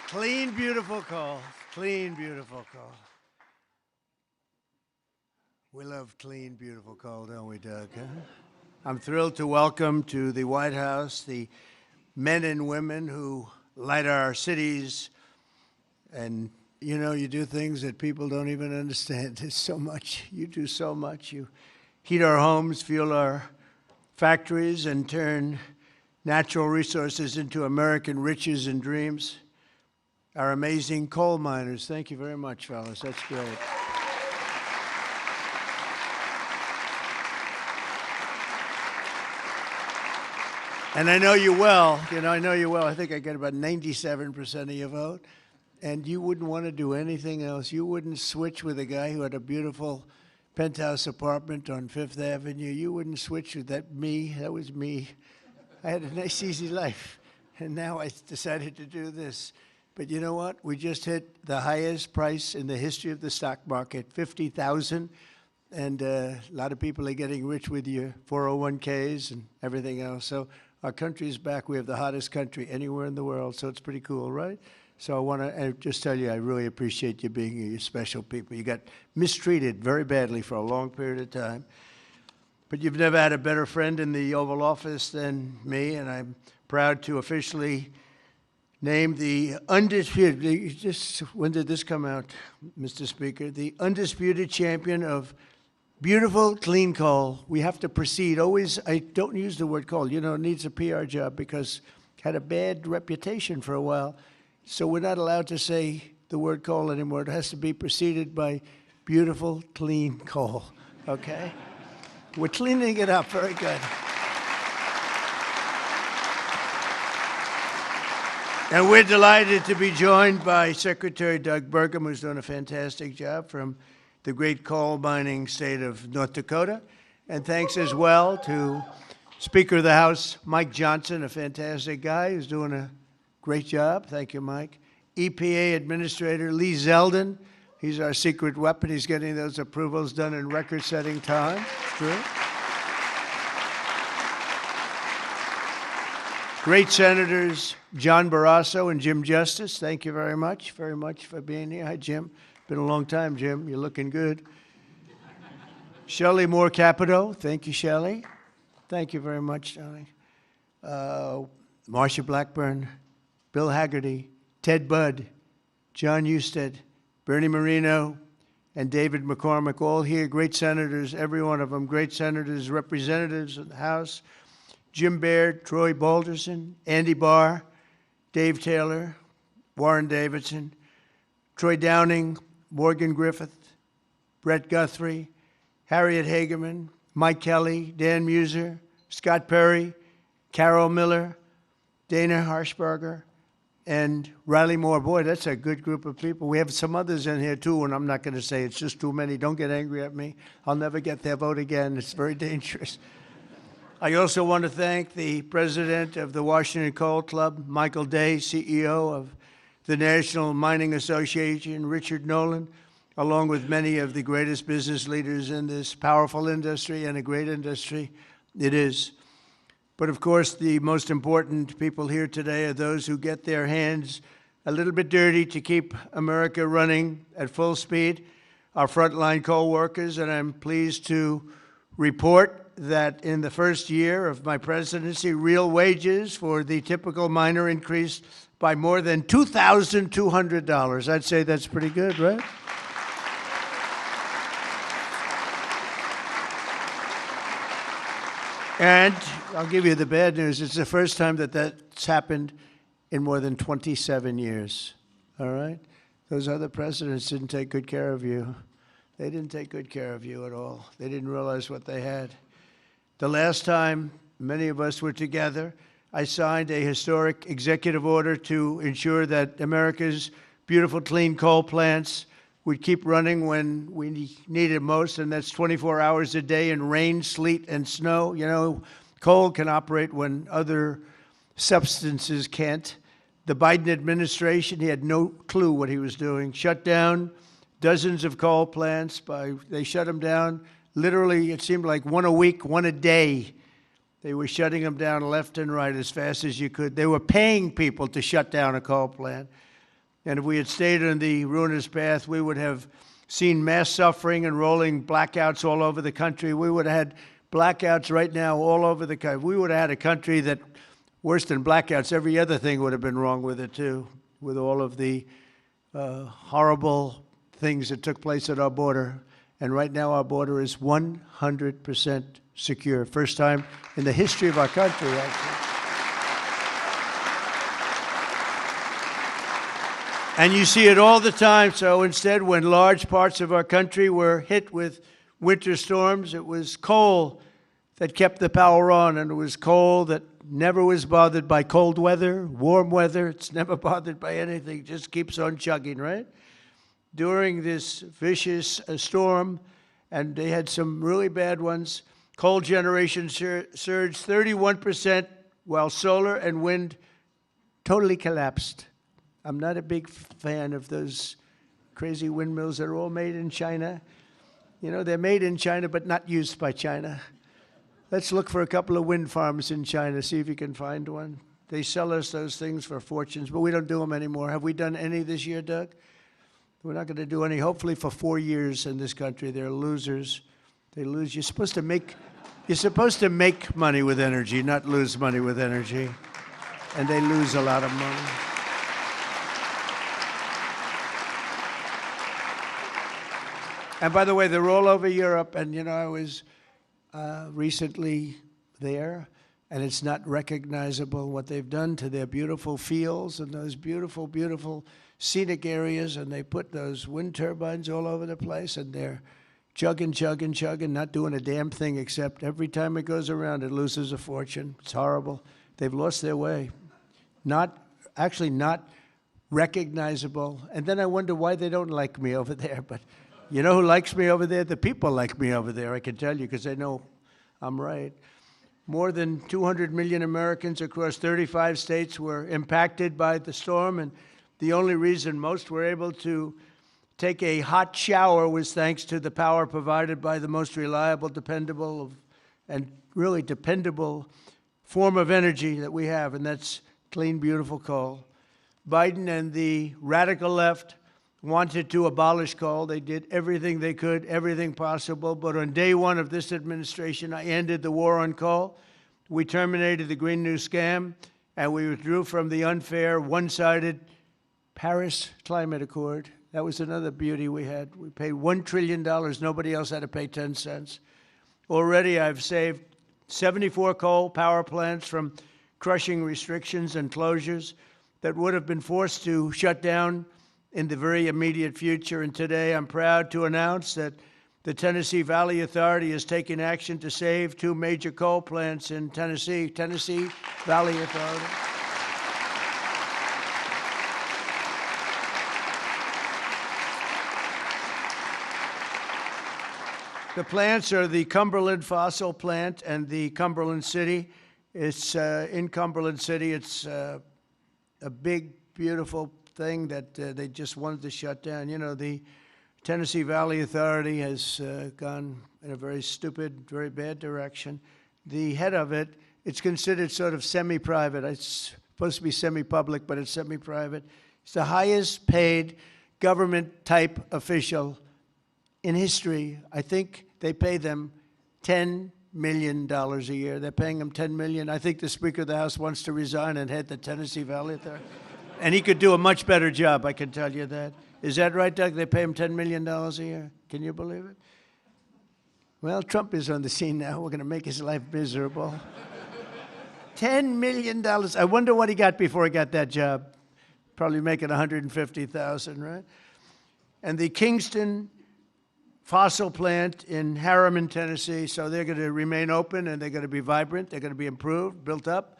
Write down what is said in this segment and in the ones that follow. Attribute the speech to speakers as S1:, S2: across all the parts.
S1: Clean, beautiful coal. Clean, beautiful coal. We love clean, beautiful coal, don't we, Doug? Huh? I'm thrilled to welcome to the White House the men and women who light our cities. And, you know, you do things that people don't even understand. There's so much. You do so much. You heat our homes, fuel our factories, and turn natural resources into American riches and dreams. Our amazing coal miners. Thank you very much, fellas. That's great. And I know you well. I know you well. I think I get about 97% of your vote. And you wouldn't want to do anything else. You wouldn't switch with a guy who had a beautiful penthouse apartment on Fifth Avenue. You wouldn't switch with that was me. I had a nice, easy life. And now I decided to do this. But you know what? We just hit the highest price in the history of the stock market, $50,000. And a lot of people are getting rich with your 401ks and everything else. So our country is back. We have the hottest country anywhere in the world. So it's pretty cool, right? So I want to just tell you, I really appreciate you being here. You're special people. You got mistreated very badly for a long period of time. But you've never had a better friend in the Oval Office than me. And I'm proud to officially named the undisputed, when did this come out, Mr. Speaker? The undisputed champion of beautiful, clean coal. We have to proceed. Always, I don't use the word coal. You know, it needs a PR job because it had a bad reputation for a while. So we're not allowed to say the word coal anymore. It has to be preceded by beautiful, clean coal, okay? We're cleaning it up. Very good. And we're delighted to be joined by Secretary Doug Burgum, who's done a fantastic job from the great coal mining state of North Dakota. And thanks as well to Speaker of the House, Mike Johnson, a fantastic guy who's doing a great job. Thank you, Mike. EPA Administrator Lee Zeldin. He's our secret weapon. He's getting those approvals done in record-setting time. True. Great Senators John Barrasso and Jim Justice. Thank you very much for being here. Hi, Jim. Been a long time, Jim. You're looking good. Shelley Moore Capito. Thank you, Shelley. Thank you very much, Shelley. Marsha Blackburn, Bill Haggerty, Ted Budd, John Husted, Bernie Marino, and David McCormick, all here. Great senators, every one of them. Great senators, representatives of the House. Jim Baird, Troy Balderson, Andy Barr, Dave Taylor, Warren Davidson, Troy Downing, Morgan Griffith, Brett Guthrie, Harriet Hageman, Mike Kelly, Dan Muser, Scott Perry, Carol Miller, Dana Harshberger, and Riley Moore. Boy, that's a good group of people. We have some others in here, too, and I'm not going to say it's just too many. Don't get angry at me. I'll never get their vote again. It's very dangerous. I also want to thank the president of the Washington Coal Club, Michael Day, CEO of the National Mining Association, Richard Nolan, along with many of the greatest business leaders in this powerful industry and a great industry it is. But of course, the most important people here today are those who get their hands a little bit dirty to keep America running at full speed, our frontline coal workers, and I'm pleased to report that in the first year of my presidency, real wages for the typical miner increased by more than $2,200. I'd say that's pretty good, right? And I'll give you the bad news. It's the first time that that's happened in more than 27 years, all right? Those other presidents didn't take good care of you. They didn't take good care of you at all. They didn't realize what they had. The last time many of us were together, I signed a historic executive order to ensure that America's beautiful, clean coal plants would keep running when we need it most, and that's 24 hours a day in rain, sleet, and snow. You know, coal can operate when other substances can't. The Biden administration, he had no clue what he was doing. Shut down dozens of coal plants. They shut them down. Literally, it seemed like one a week, one a day. They were shutting them down left and right as fast as you could. They were paying people to shut down a coal plant. And if we had stayed on the ruinous path, we would have seen mass suffering and rolling blackouts all over the country. We would have had blackouts right now all over the country. We would have had a country that, worse than blackouts, every other thing would have been wrong with it too, with all of the horrible things that took place at our border. And right now our border is 100% secure. First time in the history of our country, actually. And you see it all the time. So instead, when large parts of our country were hit with winter storms, it was coal that kept the power on, and it was coal that never was bothered by cold weather, warm weather. It's never bothered by anything. It just keeps on chugging, right? During this vicious storm, and they had some really bad ones, coal generation surged 31%, while solar and wind totally collapsed. I'm not a big fan of those crazy windmills that are all made in China. You know, they're made in China, but not used by China. Let's look for a couple of wind farms in China, see if you can find one. They sell us those things for fortunes, but we don't do them anymore. Have we done any this year, Doug? We're not going to do any, hopefully, for 4 years in this country. They're losers. They lose. You're supposed to make money with energy, not lose money with energy. And they lose a lot of money. And by the way, they're all over Europe, and you know, I was recently there, and it's not recognizable what they've done to their beautiful fields and those beautiful, beautiful scenic areas, and they put those wind turbines all over the place, and they're chugging, chugging, chugging, not doing a damn thing except every time it goes around, it loses a fortune. It's horrible. They've lost their way. Not recognizable. And then I wonder why they don't like me over there, but you know who likes me over there? The people like me over there, I can tell you, because they know I'm right. More than 200 million Americans across 35 states were impacted by the storm, and the only reason most were able to take a hot shower was thanks to the power provided by the most reliable, dependable, and really dependable form of energy that we have, and that's clean, beautiful coal. Biden and the radical left wanted to abolish coal. They did everything they could, everything possible. But on day one of this administration, I ended the war on coal. We terminated the Green New Scam, and we withdrew from the unfair, one-sided Paris Climate Accord. That was another beauty we had. We paid $1 trillion. Nobody else had to pay 10 cents. Already I've saved 74 coal power plants from crushing restrictions and closures that would have been forced to shut down in the very immediate future. And today I'm proud to announce that the Tennessee Valley Authority is taking action to save 2 major coal plants in Tennessee. Tennessee Valley Authority. The plants are the Cumberland Fossil Plant and the Cumberland City. It's in Cumberland City. It's a big, beautiful thing that they just wanted to shut down. You know, the Tennessee Valley Authority has gone in a very stupid, very bad direction. The head of it, it's considered sort of semi-private. It's supposed to be semi-public, but it's semi-private. It's the highest paid government-type official in history. I think they pay them $10 million a year. They're paying them $10 million. I think the Speaker of the House wants to resign and head the Tennessee Valley Authority. And he could do a much better job, I can tell you that. Is that right, Doug? They pay him $10 million a year. Can you believe it? Well, Trump is on the scene now. We're going to make his life miserable. $10 million. I wonder what he got before he got that job. Probably making $150,000, right? And the Kingston fossil plant in Harriman, Tennessee, so they're going to remain open, and they're going to be vibrant. They're going to be improved, built up,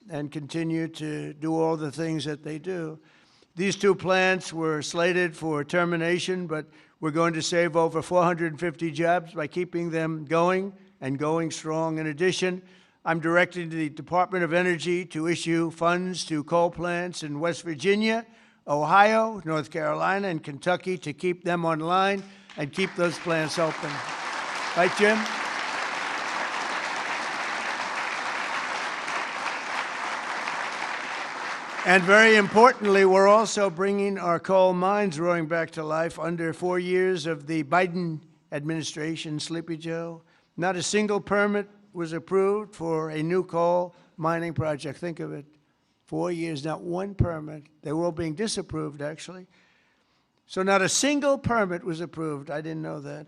S1: and continue to do all the things that they do. These 2 plants were slated for termination, but we're going to save over 450 jobs by keeping them going and going strong. In addition, I'm directing the Department of Energy to issue funds to coal plants in West Virginia, Ohio, North Carolina, and Kentucky to keep them online and keep those plants open. Right, Jim? And very importantly, we're also bringing our coal mines roaring back to life. Under 4 years of the Biden administration, Sleepy Joe, not a single permit was approved for a new coal mining project. Think of it. 4 years, not one permit. They were all being disapproved, actually. So not a single permit was approved. I didn't know that.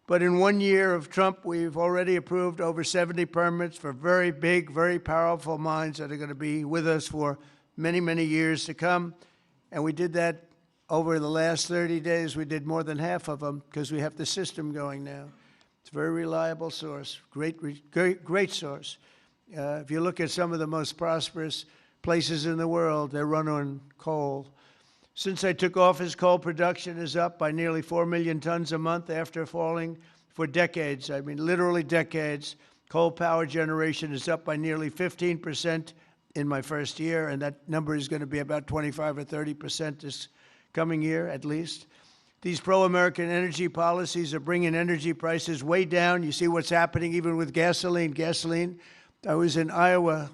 S1: But in 1 year of Trump, we've already approved over 70 permits for very big, very powerful mines that are going to be with us for many, many years to come. And we did that over the last 30 days. We did more than half of them because we have the system going now. It's a very reliable source, great source. If you look at some of the most prosperous places in the world, they run on coal. Since I took office, coal production is up by nearly 4 million tons a month after falling for decades. I mean, literally decades. Coal power generation is up by nearly 15% in my first year, and that number is going to be about 25 or 30% this coming year, at least. These pro-American energy policies are bringing energy prices way down. You see what's happening even with gasoline. I was in Iowa